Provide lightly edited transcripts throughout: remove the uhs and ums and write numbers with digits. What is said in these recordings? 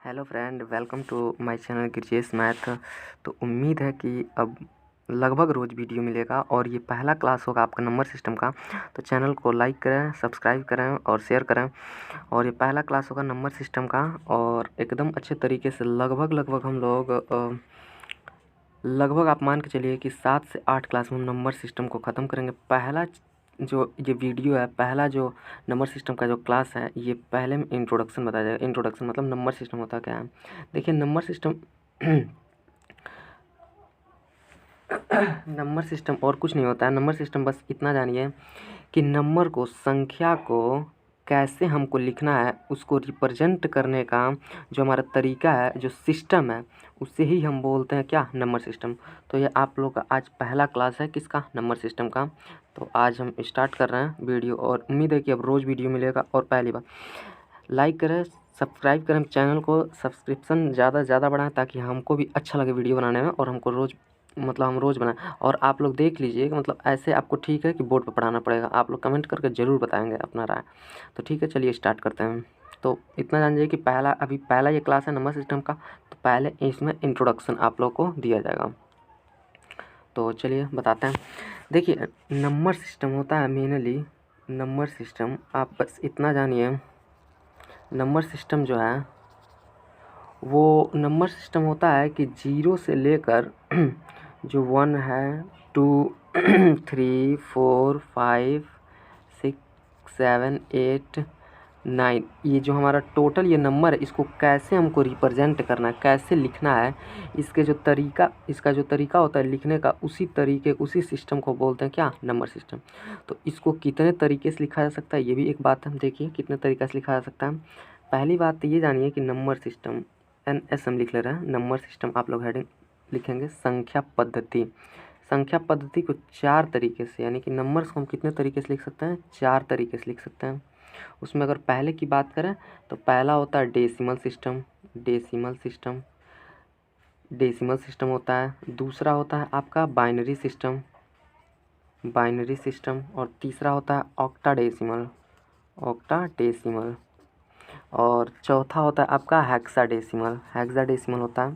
Hello friend, welcome to my channel Girjesh math. तो उम्मीद है कि अब लगभग रोज़ वीडियो मिलेगा और ये पहला क्लास होगा आपका नंबर सिस्टम का। तो चैनल को लाइक करें, सब्सक्राइब करें और शेयर करें। और ये पहला क्लास होगा नंबर सिस्टम का और एकदम अच्छे तरीके से लगभग हम लोग लगभग आप मान के चलिए कि 7 से 8 क्लास में हम नंबर सिस्टम को ख़त्म करेंगे। पहला जो ये वीडियो है, पहला जो नंबर सिस्टम का जो क्लास है, ये पहले में इंट्रोडक्शन बताया जाएगा। इंट्रोडक्शन मतलब नंबर सिस्टम होता क्या है। देखिए नंबर सिस्टम नंबर सिस्टम और कुछ नहीं होता है। नंबर सिस्टम बस इतना जानिए कि नंबर को, संख्या को कैसे हमको लिखना है, उसको रिप्रेजेंट करने का जो हमारा तरीका है, जो सिस्टम है, उसे ही हम बोलते हैं क्या, नंबर सिस्टम। तो ये आप लोग का आज पहला क्लास है किसका, नंबर सिस्टम का। तो आज हम स्टार्ट कर रहे हैं वीडियो और उम्मीद है कि अब रोज़ वीडियो मिलेगा। और पहली बात, लाइक करें, सब्सक्राइब करें चैनल को, सब्सक्रिप्शन ज़्यादा से ज़्यादा बढ़ाएं ताकि हमको भी अच्छा लगे वीडियो बनाने में और हमको रोज़ हम रोज़ बनाएं। और आप लोग देख लीजिए कि ऐसे आपको ठीक है कि बोर्ड पर पढ़ाना पड़ेगा, आप लोग कमेंट करके ज़रूर बताएंगे अपना राय। तो ठीक है, चलिए स्टार्ट करते हैं। तो इतना जान जाइए कि पहला ये क्लास है नंबर सिस्टम का। तो पहले इसमें इंट्रोडक्शन आप लोग को दिया जाएगा। तो चलिए बताते हैं। देखिए नंबर सिस्टम होता है मेनली, नंबर सिस्टम आप बस इतना जानिए, नंबर सिस्टम जो है वो नंबर सिस्टम होता है कि 0 से लेकर जो 1 है, 2 3 4 5 6 7 8 9, ये जो हमारा टोटल ये नंबर है, इसको कैसे हमको रिप्रेजेंट करना है, कैसे लिखना है, इसका जो तरीका होता है लिखने का, उसी सिस्टम को बोलते हैं क्या, नंबर सिस्टम। तो इसको कितने तरीके से लिखा जा सकता है, ये भी एक बात हम देखिए कितने तरीके से लिखा जा सकता है। पहली बात तो ये जानिए कि नंबर सिस्टम NS हम लिख ले रहे हैं। नंबर सिस्टम आप लोग हेडिंग लिखेंगे संख्या पद्धति। संख्या पद्धति को 4 तरीके से, यानी कि नंबर्स को हम कितने तरीके से लिख सकते हैं, 4 तरीके से लिख सकते हैं। उसमें अगर पहले की बात करें तो पहला होता है डेसिमल सिस्टम। डेसिमल सिस्टम होता है। दूसरा होता है आपका बाइनरी सिस्टम। और तीसरा होता है ऑक्टाडेसिमल। और चौथा होता है आपका हेक्साडेसिमल होता है।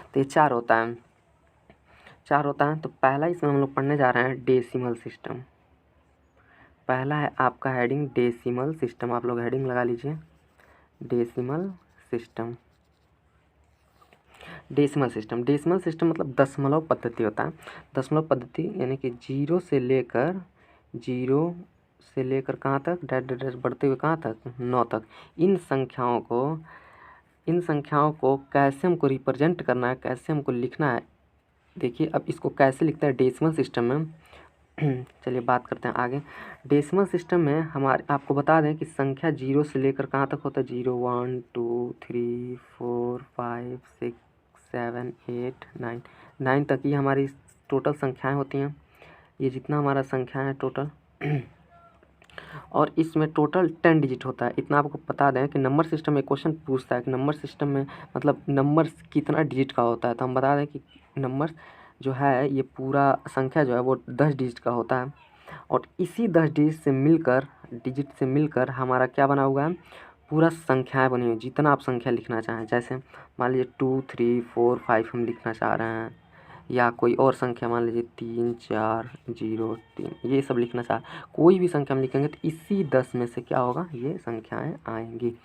तो ये 4 होता है। तो पहला इसमें हम लोग पढ़ने जा रहे हैं डेसिमल सिस्टम। पहला है आपका हेडिंग डेसिमल सिस्टम, आप लोग हेडिंग लगा लीजिए डेसिमल सिस्टम। डेसिमल सिस्टम मतलब दशमलव पद्धति होता है। दशमलव पद्धति यानी कि 0 से लेकर कहाँ तक, डैश डैश डैश बढ़ते हुए कहाँ तक, 9 तक। इन संख्याओं को कैसे हमको रिप्रेजेंट करना है, कैसे हमको लिखना है। देखिए अब इसको कैसे लिखते हैं डेसिमल सिस्टम में। चलिए बात करते हैं आगे। डेसिमल सिस्टम में हमारे आपको बता दें कि संख्या 0 से लेकर कहाँ तक होता है, 0 1 2 3 4 5 6 7 8 9 तक ये हमारी टोटल संख्याएं होती हैं। ये जितना हमारा संख्या है टोटल और इसमें टोटल 10 डिजिट होता है। इतना आपको बता दें कि नंबर सिस्टम में क्वेश्चन पूछता है कि नंबर सिस्टम में नंबर कितना डिजिट का होता है। तो हम बता दें कि नंबर जो है ये पूरा संख्या जो है वो 10 डिजिट का होता है। और इसी 10 डिजिट से मिलकर हमारा क्या बना हुआ है, पूरा संख्याएं बनी हुई। जितना आप संख्या लिखना चाहें, जैसे मान लीजिए 2 3 4 5 हम लिखना चाह रहे हैं, या कोई और संख्या मान लीजिए 3 4 0 3, ये सब लिखना चाह, कोई भी संख्या हम लिखेंगे तो इसी 10 में से क्या होगा, ये संख्याएं आएंगी।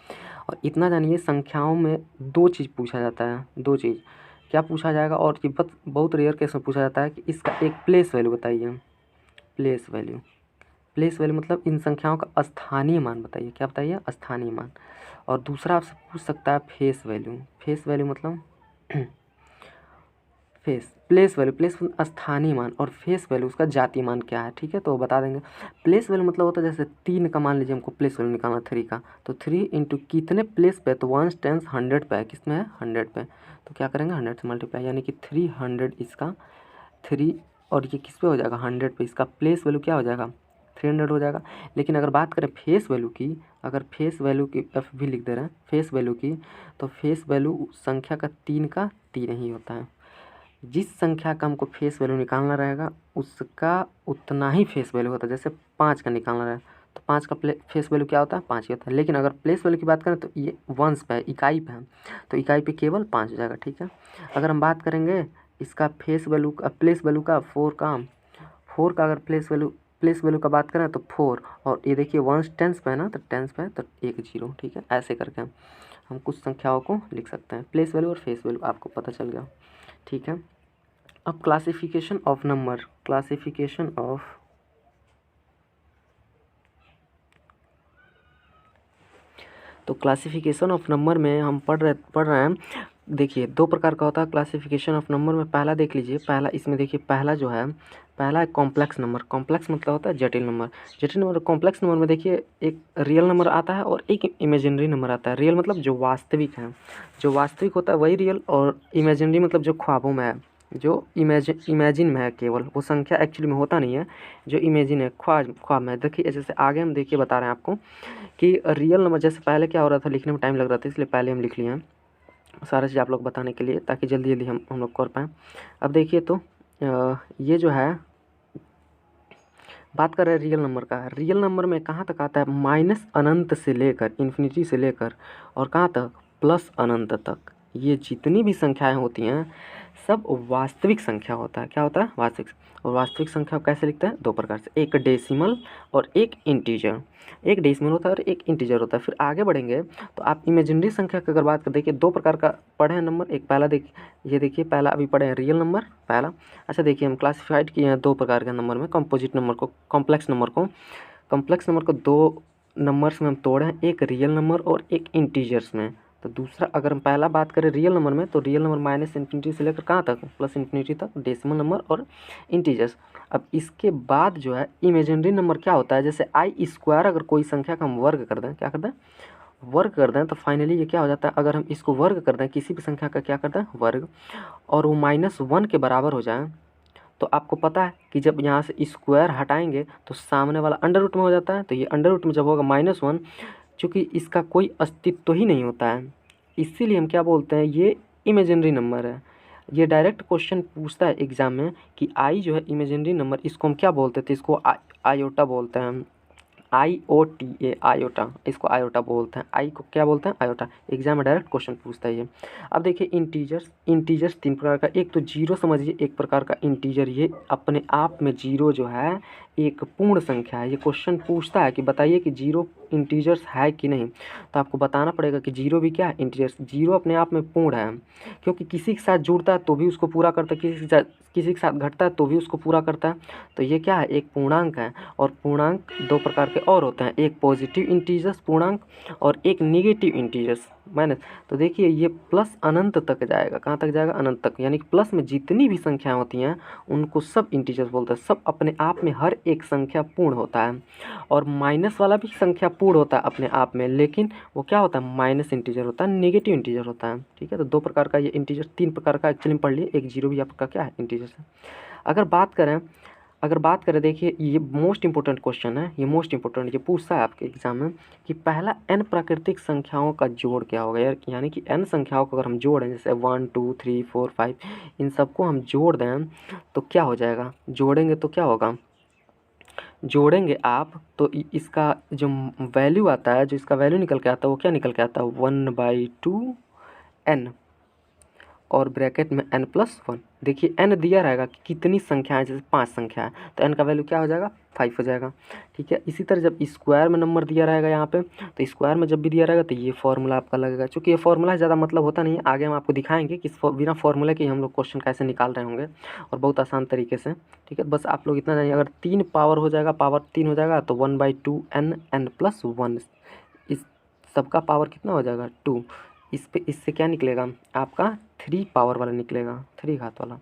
और इतना जानिए संख्याओं में 2 चीज़ पूछा जाता है। 2 चीज़ क्या पूछा जाएगा, और ये बहुत रेयर केस में पूछा जाता है कि इसका एक प्लेस वैल्यू बताइए। प्लेस वैल्यू मतलब इन संख्याओं का स्थानीय मान बताइए। क्या बताइए, स्थानीय मान। और दूसरा आपसे पूछ सकता है फेस वैल्यू मतलब प्लेस वैल्यू स्थानीय मान, और फेस वैल्यू उसका जातीय मान क्या है। ठीक है, तो बता देंगे। प्लेस वैल्यू मतलब होता है जैसे 3 का मान लीजिए हमको प्लेस वैल्यू निकालना 3 का, तो 3 इंटू कितने प्लेस पे, तो 1 टेंस 100 पे है, किस में है, 100 पे। तो क्या करेंगे 100 से मल्टीप्लाई, यानी कि 300 इसका 3, और ये किस पे हो जाएगा, 100 पे। इसका प्लेस वैल्यू क्या हो जाएगा, 300 हो जाएगा। लेकिन अगर बात करें फेस वैल्यू की, अगर फेस वैल्यू की एफ भी लिख दे रहे हैं फेस वैल्यू की, तो फेस वैल्यू संख्या का 3 ही होता है। जिस संख्या का हमको फेस वैल्यू निकालना रहेगा उसका उतना ही फेस वैल्यू होता है। जैसे 5 का निकालना रहे तो 5 का फेस वैल्यू क्या होता है, 5 ही होता है। लेकिन अगर प्लेस वैल्यू की बात करें तो ये वंस पे है, इकाई पे है, तो इकाई पे केवल 5 हो जाएगा, ठीक है। अगर हम बात करेंगे इसका फेस वैल्यू का, प्लेस वैल्यू का 4 का अगर प्लेस वैल्यू का बात करें तो 4, और ये देखिए वंस टेंस पे है ना, तो टेंस पे है तो 1 0, ठीक है। ऐसे करके हम कुछ संख्याओं को लिख सकते हैं। प्लेस वैल्यू और फेस वैल्यू आपको पता चल गया, ठीक है। अब classification of number, classification of number में हम पढ़ रहे हैं। देखिए 2 प्रकार का होता है क्लासिफिकेशन ऑफ नंबर में। पहला देख लीजिए, पहला इसमें देखिए, पहला जो है, पहला है कॉम्प्लेक्स नंबर। कॉम्प्लेक्स मतलब होता है जटिल नंबर। जटिल नंबर, कॉम्प्लेक्स नंबर में देखिए एक रियल नंबर आता है और एक इमेजिनरी नंबर आता है। रियल मतलब जो वास्तविक है, जो वास्तविक होता है वही रियल, और इमेजिनरी मतलब जो ख्वाबों में है, जो इमेजिन में है, केवल वो संख्या एक्चुअली में होता नहीं है, जो इमेजिन है, ख्वाब में। देखिए जैसे आगे हम देखिए बता रहे हैं आपको कि रियल नंबर, जैसे पहले क्या हो रहा था, लिखने में टाइम लग रहा था, इसलिए पहले हम लिख लिए हैं सारा चीज़ आप लोग बताने के लिए, ताकि जल्दी जल्दी हम लोग कर पाएँ। अब देखिए तो ये जो है, बात कर रहे हैं रियल नंबर का। रियल नंबर में कहाँ तक आता है, माइनस अनंत से लेकर, इन्फिनिटी से लेकर, और कहाँ तक, प्लस अनंत तक। ये जितनी भी संख्याएं होती हैं सब वास्तविक संख्या होता है। क्या होता है, वास्तविक। और वास्तविक संख्या को कैसे लिखते हैं, 2 प्रकार से, एक डेसिमल और एक इंटीजर। एक डेसिमल होता है और एक इंटीजर होता है। फिर आगे बढ़ेंगे तो आप इमेजिनरी संख्या की अगर बात करें, देखिए 2 प्रकार का पढ़े हैं नंबर। एक पहला ये देखिए, पहला अभी पढ़े हैं रियल नंबर, पहला। अच्छा देखिए, हम क्लासिफाइड किए हैं 2 प्रकार के नंबर में, कंपोजिट नंबर को, कॉम्प्लेक्स नंबर को। कॉम्प्लेक्स नंबर को 2 नंबर्स में हम तोड़े हैं, एक रियल नंबर और एक इंटीजर्स में। तो दूसरा, अगर हम पहला बात करें रियल नंबर में, तो रियल नंबर माइनस इन्फिनिटी से लेकर कहाँ तक, प्लस इन्फिनिटी तक, डेसिमल नंबर और इंटीजर्स। अब इसके बाद जो है इमेजिनरी नंबर क्या होता है, जैसे आई स्क्वायर, अगर कोई संख्या का हम वर्ग कर दें, क्या कर दें, वर्ग कर दें, तो फाइनली ये क्या हो जाता है, अगर हम इसको वर्ग कर दें, किसी भी संख्या का क्या करते हैं, वर्ग, और वो -1 के बराबर हो जाए, तो आपको पता है कि जब यहाँ से स्क्वायर हटाएंगे तो सामने वाला अंडर रूट में हो जाता है। तो ये अंडर रूट में जब होगा -1, चूँकि इसका कोई अस्तित्व ही नहीं होता है, इसीलिए हम क्या बोलते हैं, ये इमेजिनरी नंबर है। ये डायरेक्ट क्वेश्चन पूछता है एग्जाम में कि आई जो है इमेजिनरी नंबर, इसको हम क्या बोलते थे, इसको आयोटा बोलते हैं, IOTA, आयोटा, इसको आयोटा बोलते हैं। आई को क्या बोलते हैं, आयोटा। एग्जाम में डायरेक्ट क्वेश्चन पूछता है ये। अब देखिए इंटीजर्स 3 प्रकार का, एक तो जीरो समझिए, एक प्रकार का इंटीजर। ये अपने आप में जीरो जो है एक पूर्ण संख्या है। ये क्वेश्चन पूछता है कि बताइए कि जीरो इंटीजर्स है कि नहीं, तो आपको बताना पड़ेगा कि जीरो भी क्या है, इंटीजर्स। जीरो अपने आप में पूर्ण है, क्योंकि किसी के साथ जुड़ता है तो भी उसको पूरा करता है, किसी के साथ घटता है तो भी उसको पूरा करता है। तो ये क्या है, एक पूर्णांक है। और पूर्णांक 2 प्रकार के और होते हैं, एक पॉजिटिव इंटीजर्स पूर्णांक और एक निगेटिव इंटीजर्स माइनस। तो देखिए ये प्लस अनंत तक जाएगा, कहाँ तक जाएगा, अनंत तक। यानी कि प्लस में जितनी भी संख्याएं होती हैं उनको सब इंटीजर्स बोलते हैं। सब अपने आप में हर एक संख्या पूर्ण होता है, और माइनस वाला भी संख्या पूर्ण होता है अपने आप में, लेकिन वो क्या होता है, माइनस इंटीजर होता है, नेगेटिव इंटीजर होता है, ठीक है। तो 2 प्रकार का ये इंटीजर, 3 प्रकार का एक्चुअली पढ़ लिए, एक जीरो भी आपका क्या है, इंटीजर है। अगर बात करें देखिए, ये मोस्ट इंपॉर्टेंट क्वेश्चन है, ये मोस्ट इंपॉर्टेंट, ये पूछता है आपके एग्जाम में कि पहला n प्राकृतिक संख्याओं का जोड़ क्या होगा। यानी कि n संख्याओं को अगर हम जोड़ें, जैसे 1 2 3 4 5, इन सबको हम जोड़ दें तो क्या हो जाएगा, जोड़ेंगे तो क्या होगा, जोड़ेंगे आप तो इसका जो वैल्यू आता है, जो इसका वैल्यू निकल के आता है, वो क्या निकल के आता है, 1/2n, और ब्रैकेट में n+1। देखिए n दिया रहेगा कि कितनी संख्या है, जैसे 5 संख्या है तो n का वैल्यू क्या हो जाएगा, 5 हो जाएगा, ठीक है। इसी तरह जब स्क्वायर में नंबर दिया रहेगा यहाँ पे, तो स्क्वायर में जब भी दिया रहेगा तो ये फॉर्मूला आपका लगेगा। चूँकि ये फॉर्मूला ज़्यादा मतलब होता नहीं है, आगे हम आपको दिखाएंगे कि बिना फॉर्मूले के हम लोग क्वेश्चन कैसे निकाल रहे होंगे, और बहुत आसान तरीके से, ठीक है। बस आप लोग इतना जानिए, अगर 3 पावर हो जाएगा, पावर 3 हो जाएगा, तो 1/2n, n+1, इस सबका पावर कितना हो जाएगा, 2। इससे क्या निकलेगा आपका, 3 पावर वाला निकलेगा, 3 घात वाला।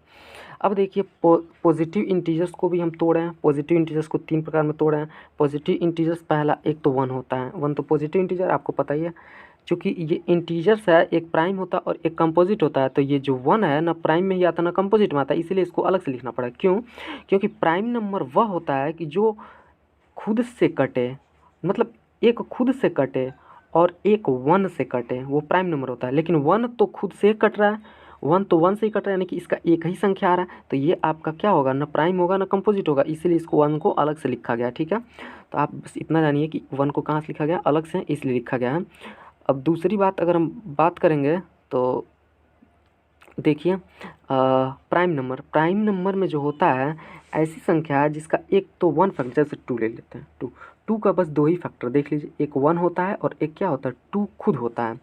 अब देखिए पॉजिटिव इंटीजर्स को भी हम तोड़े हैं। पॉजिटिव इंटीजर्स को 3 प्रकार में तोड़े हैं। पॉजिटिव इंटीजर्स पहला, एक तो 1 होता है, 1 तो पॉजिटिव इंटीजर आपको पता ही है। चूँकि ये इंटीजर्स है, एक प्राइम होता है और एक कंपोजिट होता है, तो ये जो 1 है ना प्राइम में ही आता है ना कंपोजिट में आता है, इसीलिए इसको अलग से लिखना पड़ा। क्यों, क्योंकि प्राइम नंबर वह होता है कि जो खुद से कटे, मतलब एक खुद से कटे और एक 1 से कटे, वो प्राइम नंबर होता है। लेकिन 1 तो खुद से कट रहा है 1 तो 1 से ही कट रहा है, यानी कि इसका एक ही संख्या आ रहा है, तो ये आपका क्या होगा, ना प्राइम होगा ना कंपोजिट होगा, इसीलिए इसको 1 को अलग से लिखा गया है। ठीक है, तो आप बस इतना जानिए कि 1 को कहाँ से लिखा गया, अलग से इसलिए लिखा गया है। अब दूसरी बात अगर हम बात करेंगे तो देखिए प्राइम नंबर में जो होता है ऐसी संख्या है जिसका एक तो 1 फैक्टर, जैसे 2 ले लेते हैं, 2 का बस 2 ही फैक्टर देख लीजिए, एक 1 होता है और एक क्या होता है 2 खुद होता है।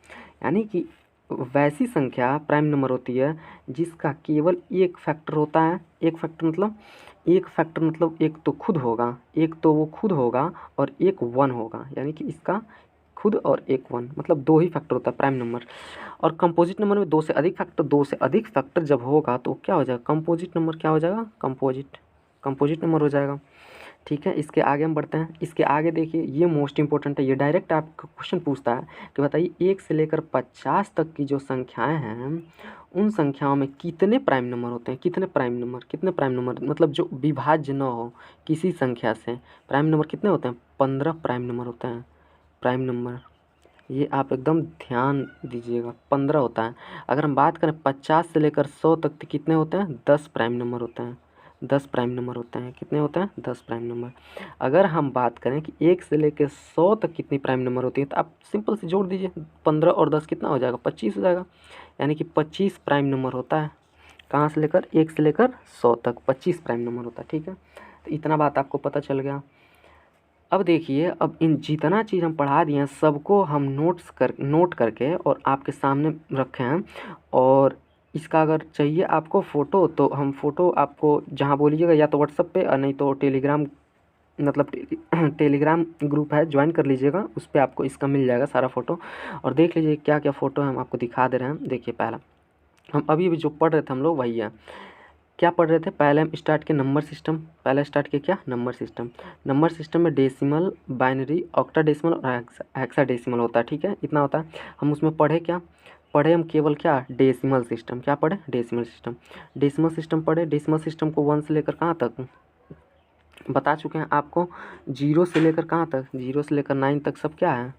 यानी कि वैसी संख्या प्राइम नंबर होती है जिसका केवल एक फैक्टर होता है। एक फैक्टर मतलब एक तो खुद होगा, एक तो वो खुद होगा और एक 1 होगा, यानी कि इसका खुद और एक 1, मतलब 2 ही फैक्टर होता है प्राइम नंबर। और कंपोजिट नंबर में 2 से अधिक फैक्टर जब होगा तो क्या हो जाएगा, कंपोजिट नंबर क्या हो जाएगा, कंपोजिट नंबर हो जाएगा। ठीक है, इसके आगे हम बढ़ते हैं। इसके आगे देखिए, ये मोस्ट इंपॉर्टेंट है, ये डायरेक्ट आपको क्वेश्चन पूछता है कि बताइए 1 से लेकर 50 तक की जो संख्याएं हैं उन संख्याओं में कितने प्राइम नंबर होते हैं, कितने प्राइम नंबर मतलब जो विभाज्य न हो किसी संख्या से। प्राइम नंबर कितने होते हैं, 15 प्राइम नंबर होते हैं। प्राइम नंबर ये आप एकदम ध्यान दीजिएगा, 15 होता है। अगर हम बात करें 50 से लेकर 100 तक तो कितने होते हैं, 10 प्राइम नंबर होते हैं। 10 प्राइम नंबर होते हैं, कितने होते हैं, 10 प्राइम नंबर। अगर हम बात करें कि 1 से लेकर 100 तक कितनी प्राइम नंबर होती है तो आप सिंपल से जोड़ दीजिए, 15 और 10 कितना हो जाएगा, 25 हो जाएगा। यानी कि 25 प्राइम नंबर होता है। कहाँ से लेकर, 1 से लेकर 100 तक 25 प्राइम नंबर होता है। ठीक है, तो इतना बात आपको पता चल गया। अब देखिए, अब इन जितना चीज़ हम पढ़ा दिए हैं सबको हम नोट करके और आपके सामने रखे हैं। और इसका अगर चाहिए आपको फ़ोटो तो हम फ़ोटो आपको जहाँ बोलिएगा, या तो व्हाट्सएप पे और नहीं तो टेलीग्राम, मतलब टेलीग्राम ग्रुप है, ज्वाइन कर लीजिएगा, उस पर आपको इसका मिल जाएगा सारा फ़ोटो। और देख लीजिए क्या क्या फ़ोटो है, हम आपको दिखा दे रहे हैं। देखिए पहला, हम अभी जो पढ़ रहे थे हम लोग वही है। क्या पढ़ रहे थे, पहले हम स्टार्ट के नंबर सिस्टम, पहले स्टार्ट किया क्या, नंबर सिस्टम में डेसिमल, बाइनरी, ऑक्टाडेसिमल और हेक्साडेसिमल होता है। ठीक है, इतना होता है। हम उसमें पढ़े हम केवल क्या, डेसिमल सिस्टम। क्या पढ़े, डेसिमल सिस्टम पढ़े। डेसिमल सिस्टम को 1 से लेकर कहाँ तक बता चुके हैं आपको, 0 से लेकर कहाँ तक, 0 से लेकर 9 तक सब क्या है,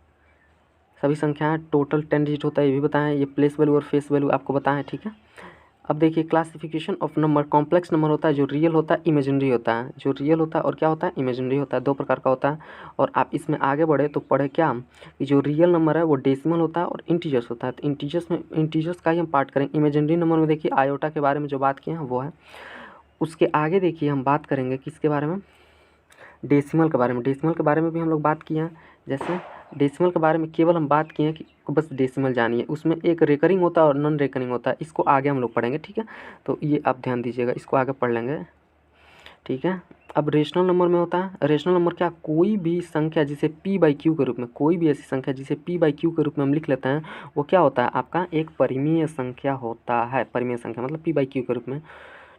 सभी संख्याएं टोटल 10 डिजिट होता है, ये भी बताएं। ये प्लेस वैल्यू और फेस वैल्यू आपको बताएं। ठीक है, अब देखिए classification of number, complex number होता है, जो रियल होता है, इमेजिनरी होता है। जो रियल होता है और क्या होता है, इमेजिनरी होता है, 2 प्रकार का होता है। और आप इसमें आगे बढ़े तो पढ़े क्या कि जो रियल नंबर है वो डेसिमल होता है और इंटीजर्स होता है। तो इंटीजर्स का ही हम पार्ट करेंगे। इमेजिनरी नंबर में देखिए आयोटा के बारे में जो बात किए हैं वो है। उसके आगे देखिए हम बात करेंगे किसके बारे में, डेसिमल के बारे में। डेसिमल के बारे में भी हम लोग बात किए हैं। जैसे डेसिमल के बारे में केवल हम बात किए हैं कि बस डेसिमल जानिए, उसमें एक रेकरिंग होता है और नॉन रेकरिंग होता है, इसको आगे हम लोग पढ़ेंगे। ठीक है, तो ये आप ध्यान दीजिएगा, इसको आगे पढ़ लेंगे। ठीक है, अब रेशनल नंबर में होता है, रेशनल नंबर क्या, कोई भी संख्या जिसे p/q के रूप में, कोई भी ऐसी संख्या जिसे p/q के रूप में हम लिख लेते हैं वो क्या होता है, आपका एक परिमेय संख्या होता है। परिमेय संख्या मतलब p/q के रूप में।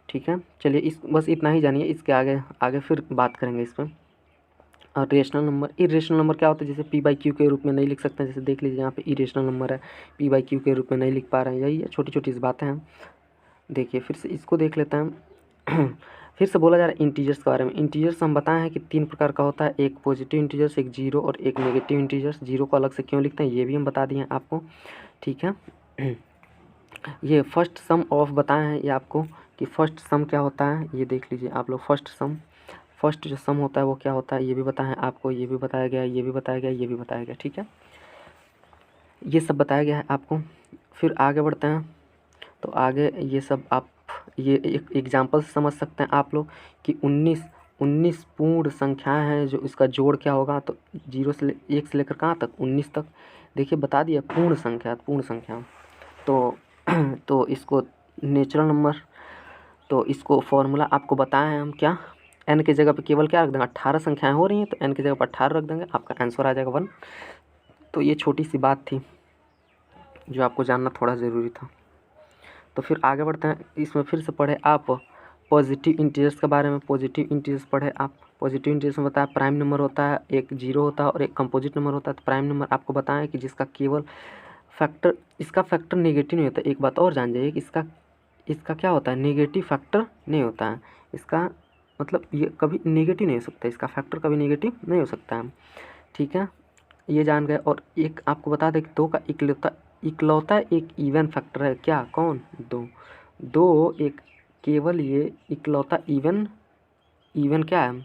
ठीक है, चलिए इस बस इतना ही जानिए, इसके आगे फिर बात करेंगे इस पर। और रेशनल नंबर, इरेशनल नंबर क्या होता है, जैसे p/q के रूप में नहीं लिख सकते हैं। जैसे देख लीजिए यहाँ पे इरेशनल नंबर है, p/q के रूप में नहीं लिख पा रहे हैं। यही है, छोटी छोटी बातें हैं। देखिए फिर से इसको देख लेते हैं। फिर से बोला जा रहा है इंटीजर्स के बारे में। इंटीजर्स हम बताए हैं कि 3 प्रकार का होता है, एक पॉजिटिव इंटीजर्स, एक जीरो और एक नेगेटिव इंटीजर्स। जीरो को अलग से क्यों लिखते हैं ये भी हम बता दिए हैं आपको। ठीक है, ये फर्स्ट सम ऑफ बताए हैं ये आपको कि फर्स्ट सम क्या होता है, ये देख लीजिए आप लोग। फर्स्ट जो सम होता है वो क्या होता है ये भी बताएं आपको, ये भी बताया गया, ये भी बताया गया, ये भी बताया गया। ठीक है, ये सब बताया गया है आपको। फिर आगे बढ़ते हैं तो आगे ये सब आप ये एक एग्जाम्पल से समझ सकते हैं आप लोग कि 19 पूर्ण संख्याएं हैं, जो इसका जोड़ क्या होगा, तो 1 से लेकर कहाँ तक, 19 तक। देखिए बता दिया पूर्ण संख्या तो इसको नेचुरल नंबर, तो इसको फॉर्मूला आपको बताए हैं हम क्या, n की जगह पे केवल क्या रख देंगे, 18 संख्याएं हो रही हैं तो n की जगह पर 18 रख देंगे, आपका आंसर आ जाएगा 1। तो ये छोटी सी बात थी जो आपको जानना थोड़ा ज़रूरी था। तो फिर आगे बढ़ते हैं, इसमें फिर से पढ़े आप पॉजिटिव इंटीजर्स के बारे में। पॉजिटिव इंटीजर्स पढ़े आप। पॉजिटिव इंटीजर्स में बताया प्राइम नंबर होता है, एक जीरो होता है और एक कंपोजिट नंबर होता है। तो प्राइम नंबर आपको बताएं कि जिसका केवल फैक्टर, इसका फैक्टर नेगेटिव नहीं होता। एक बात और जान जाइए कि इसका क्या होता है, नेगेटिव फैक्टर नहीं होता है। इसका मतलब ये कभी नेगेटिव नहीं हो सकता, इसका फैक्टर कभी नेगेटिव नहीं हो सकता है। ठीक है, ये जान गए। और एक आपको बता दें कि 2 का इकलौता एक इवन फैक्टर है क्या? कौन? 2। 2 एक केवल ये इकलौता इवन क्या है?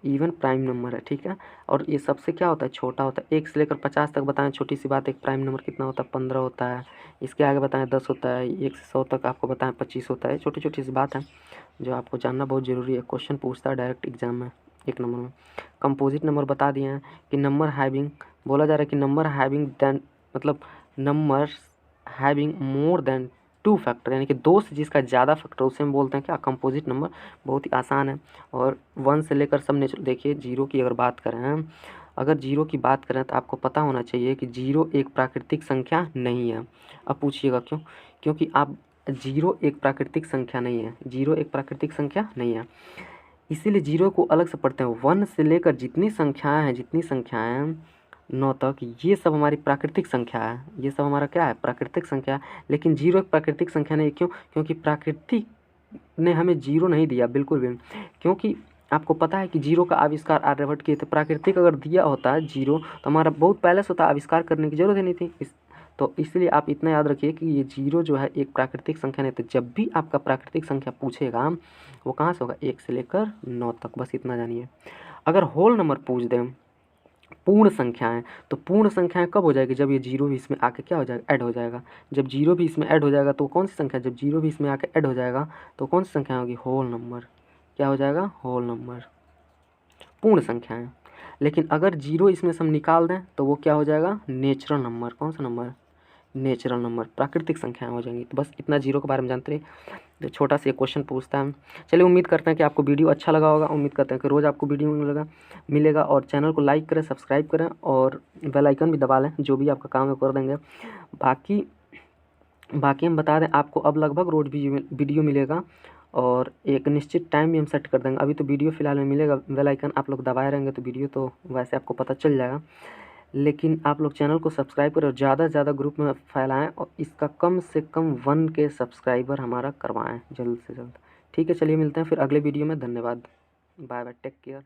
इवन प्राइम नंबर है, ठीक है। और ये सबसे क्या होता है? छोटा होता है। 1 से लेकर 50 तक बताएं, छोटी सी बात, एक प्राइम नंबर कितना होता है? 15 होता है। इसके आगे बताएं 10 होता है। 1 से 100 तक आपको बताएं 25 होता है। छोटी छोटी सी बात है जो आपको जानना बहुत ज़रूरी है। क्वेश्चन पूछता है डायरेक्ट एग्जाम में 1 नंबर में। कंपोजिट नंबर बता दिए हैं कि नंबर हैविंग, बोला जा रहा है कि नंबर हैविंग देन, मतलब number having more than 2 factor, यानी कि 2 से जिसका ज़्यादा फैक्टर उसे हम बोलते हैं क्या? Composite number. बहुत ही आसान है। और 1 से लेकर सब नेचुरल। देखिए 0 की अगर बात करें, अगर 0 की बात करें तो आपको पता होना चाहिए कि 0 एक प्राकृतिक संख्या नहीं है। अब पूछिएगा क्यों? क्योंकि आप 0 एक प्राकृतिक संख्या नहीं है। 0 एक प्राकृतिक संख्या नहीं है, इसीलिए 0 को अलग से पढ़ते हैं। 1 से लेकर जितनी संख्याएं 9 तक, ये सब हमारी प्राकृतिक संख्या है। ये सब हमारा क्या है? प्राकृतिक संख्या है। लेकिन 0 एक प्राकृतिक संख्या नहीं। क्यों? क्योंकि प्राकृतिक ने हमें 0 नहीं दिया बिल्कुल भी। क्योंकि आपको पता है कि 0 का आविष्कार आर्यभट्ट किए थे। प्राकृतिक अगर दिया होता है 0 तो हमारा बहुत पहले से होता, आविष्कार करने की जरूरत ही नहीं थी। तो इसलिए आप इतना याद रखिए कि ये 0 जो है एक प्राकृतिक संख्या नहीं। तो जब भी आपका प्राकृतिक संख्या पूछेगा वो कहाँ से होगा? 1 से लेकर 9 तक, बस इतना जानिए। अगर होल नंबर पूछ दें, पूर्ण संख्याएं, तो पूर्ण संख्याएं कब हो जाएगी? जब ये 0 भी इसमें आके क्या हो जाएगा? ऐड हो जाएगा। जब 0 भी इसमें ऐड हो जाएगा तो कौन सी संख्या? जब 0 भी इसमें आके ऐड हो जाएगा तो कौन सी संख्या होगी? Whole number. क्या हो जाएगा? होल नंबर, पूर्ण संख्याएं। लेकिन अगर 0 इसमें से हम निकाल दें तो वो क्या हो जाएगा? Natural number. कौन सा नंबर? नेचुरल नंबर, प्राकृतिक संख्याएं हो जाएंगी। तो बस इतना 0 के बारे में जानते रहिए। तो छोटा सा क्वेश्चन पूछता है। चलिए, उम्मीद करते हैं कि आपको वीडियो अच्छा लगा होगा। उम्मीद करते हैं कि रोज़ आपको वीडियो मिलेगा। और चैनल को लाइक करें, सब्सक्राइब करें और बेल आइकन भी दबा लें। जो भी आपका काम है कर देंगे। बाकी हम बता दें आपको, अब लगभग रोज भी वीडियो मिलेगा और एक निश्चित टाइम भी हम सेट कर देंगे। अभी तो वीडियो फिलहाल में मिलेगा, बेल आइकन आप लोग दबाए रहेंगे तो वीडियो तो वैसे आपको पता चल जाएगा। लेकिन आप लोग चैनल को सब्सक्राइब करें और ज़्यादा से ज़्यादा ग्रुप में फैलाएं और इसका कम से कम 1K सब्सक्राइबर हमारा करवाएं जल्द से जल्द। ठीक है, चलिए मिलते हैं फिर अगले वीडियो में। धन्यवाद, बाय बाय, टेक केयर।